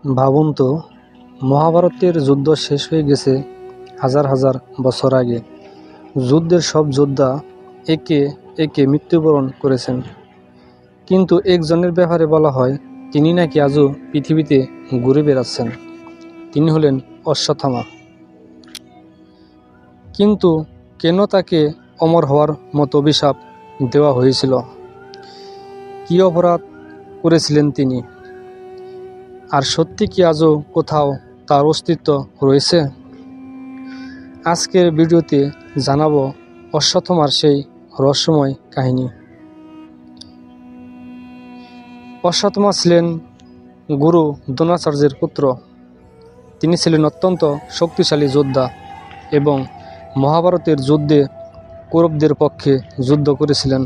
ভাবুন তো, মহাভারতের যুদ্ধ শেষ হয়ে গেছে হাজার হাজার বছর আগে। যুদ্ধের সব যোদ্ধা একে একে মৃত্যুবরণ করেছেন, কিন্তু একজনের ব্যাপারে বলা হয় তিনি নাকি আজও পৃথিবীতে ঘুরে বেড়াচ্ছেন। তিনি হলেন অশ্বত্থামা। কিন্তু কেন তাকে অমর হওয়ার মতো অভিশাপ দেওয়া হয়েছিল? কী অপরাধ করেছিলেন তিনি? আর সত্যি কি আজও কোথাও তার অস্তিত্ব রয়েছে? আজকের ভিডিওতে জানাবো অশ্বত্থামার সেই রহস্যময় কাহিনী। অশ্বত্থামা ছিলেন গুরু দ্রোণাচার্যের পুত্র। তিনি ছিলেন অত্যন্ত শক্তিশালী যোদ্ধা এবং মহাভারতের যুদ্ধে কৌরবদের পক্ষে যুদ্ধ করেছিলেন।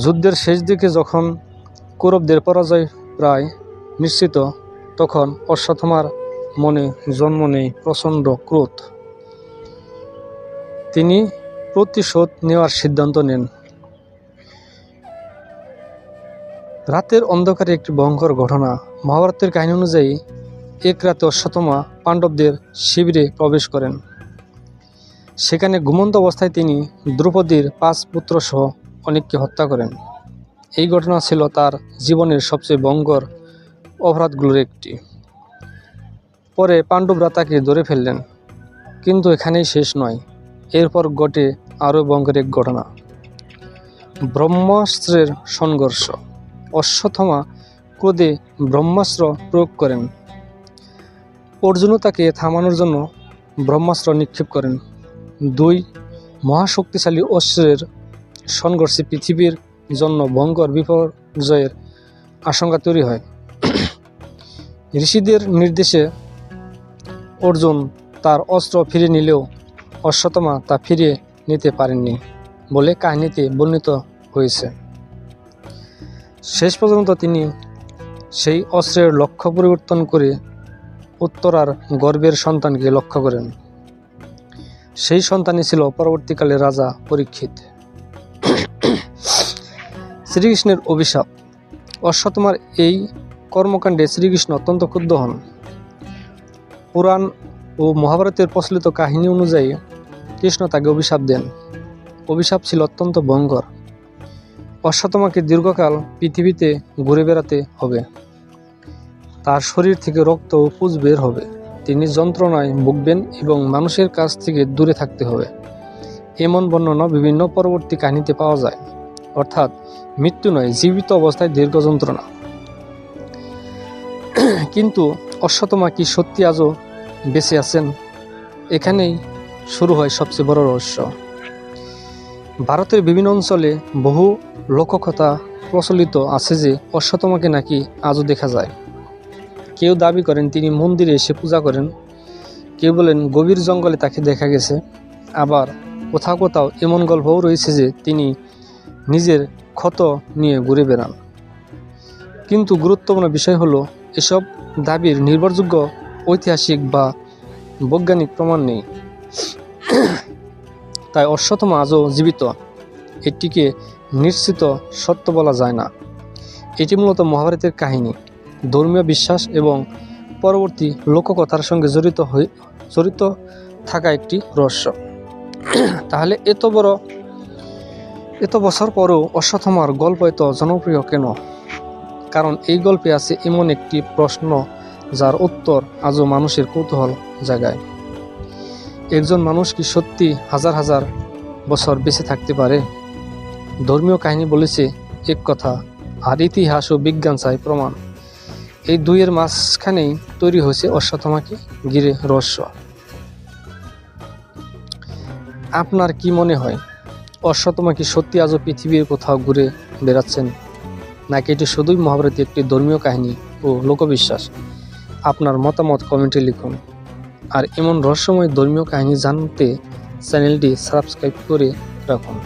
যুদ্ধের শেষ দিকে যখন কৌরবদের পরাজয় প্রায় নিশ্চিত, তখন অশ্বত্থামার মনে জন্ম নেয় প্রচণ্ড ক্রোধ। তিনি প্রতিশোধ নেওয়ার সিদ্ধান্ত নেন। রাতের অন্ধকারে একটি ভয়ঙ্কর ঘটনা। মহাভারতের কাহিনী অনুযায়ী এক রাতে অশ্বত্থামা পাণ্ডবদের শিবিরে প্রবেশ করেন। সেখানে ঘুমন্ত অবস্থায় তিনি দ্রৌপদীর 5 পুত্র সহ অনেককে হত্যা করেন। এই ঘটনা ছিল তার জীবনের সবচেয়ে ভয়ঙ্কর অপরাধগুলোর একটি। পরে পাণ্ডবরা তাকে ধরে ফেললেন, কিন্তু এখানেই শেষ নয়। এরপর ঘটে আরও ভয়ঙ্কর এক ঘটনা, ব্রহ্মাস্ত্রের সংঘর্ষ। অশ্বত্থামা ক্রোধে ব্রহ্মাস্ত্র প্রয়োগ করেন। অর্জুনও তাকে থামানোর জন্য ব্রহ্মাস্ত্র নিক্ষেপ করেন। 2 মহাশক্তিশালী অস্ত্রের সংঘর্ষে পৃথিবীর জন্য ভয়ঙ্কর বিপর্যয়ের আশঙ্কা তৈরি হয়। ঋষিদের নির্দেশে অর্জুন তার অস্ত্র ফিরে নিলেও অশ্বত্থামা তা ফিরিয়ে নিতে পারেননি বলে কাহিনীতে বর্ণিত হয়েছে। শেষ পর্যন্ত তিনি সেই অস্ত্রের লক্ষ্য পরিবর্তন করে উত্তরার গর্ভের সন্তানকে লক্ষ্য করেন। সেই সন্তানই ছিল পরবর্তীকালে রাজা পরীক্ষিত। শ্রীকৃষ্ণের অভিশাপ। অশ্বত্থামার এই কর্মকাণ্ডে শ্রীকৃষ্ণ অত্যন্ত ক্ষুব্ধ হন। পুরাণ ও মহাভারতের প্রচলিত কাহিনী অনুযায়ী কৃষ্ণ তাকে অভিশাপ দেন। অভিশাপ ছিল অত্যন্ত ভয়ঙ্কর। অশ্বত্থামাকে দীর্ঘকাল পৃথিবীতে ঘুরে বেড়াতে হবে। তার শরীর থেকে রক্ত ও পুঁজ বের হবে। তিনি যন্ত্রণায় ভুগবেন এবং মানুষের কাছ থেকে দূরে থাকতে হবে। এমন বর্ণনা বিভিন্ন পরবর্তী কাহিনীতে পাওয়া যায়, অর্থাৎ মৃত্যু নয়, জীবিত অবস্থায় দীর্ঘ যন্ত্রণা। কিন্তু অশ্বত্থামা কি সত্যি আজও বেঁচে আছেন? এখানেই শুরু হয় সবচেয়ে বড় রহস্য। ভারতের বিভিন্ন অঞ্চলে বহু লোককথা প্রচলিত আছে যে অশ্বত্থামাকে নাকি আজও দেখা যায়। কেউ দাবি করেন তিনি মন্দিরে এসে পূজা করেন, কেউ বলেন গভীর জঙ্গলে তাকে দেখা গেছে। আবার কোথাও কোথাও এমন গল্পও রয়েছে যে তিনি নিজের ক্ষত নিয়ে ঘুরে বেড়ান। কিন্তু গুরুত্বপূর্ণ বিষয় হলো, এসব দাবির নির্ভরযোগ্য ঐতিহাসিক বা বৈজ্ঞানিক প্রমাণ নেই। তাই অশ্বত্থামা আজও জীবিত এটিকে নিশ্চিত সত্য বলা যায় না। এটি মূলত মহাভারতের কাহিনী, ধর্মীয় বিশ্বাস এবং পরবর্তী লোককথার সঙ্গে জড়িত থাকা একটি রহস্য। তাহলে এত বছর পরেও অশ্বত্থামার গল্প এত জনপ্রিয় কেন? কারণ এই গল্পে আছে এমন একটি প্রশ্ন যার উত্তর আজও মানুষের কৌতূহল জাগায়। একজন মানুষ কি সত্যি হাজার হাজার বছর বেঁচে থাকতে পারে? ধর্মীয় কাহিনী বলেছে এক কথা, আর ইতিহাস ও বিজ্ঞান চায় প্রমাণ। এই দুইয়ের মাঝখানেই তৈরি হয়েছে অশ্বত্থামাকে ঘিরে রহস্য। আপনার কি মনে হয়, অশ্বত্থামা কি সত্যি আজও পৃথিবীর কোথাও ঘুরে বেড়াচ্ছেন, নাকি এটি শুধুই মহাভারতের একটি ধর্মীয় কাহিনী ও লোকবিশ্বাস? আপনার মতামত কমেন্টে লিখুন। আর এমন রহস্যময় ধর্মীয় কাহিনী জানতে চ্যানেলটি সাবস্ক্রাইব করে রাখুন।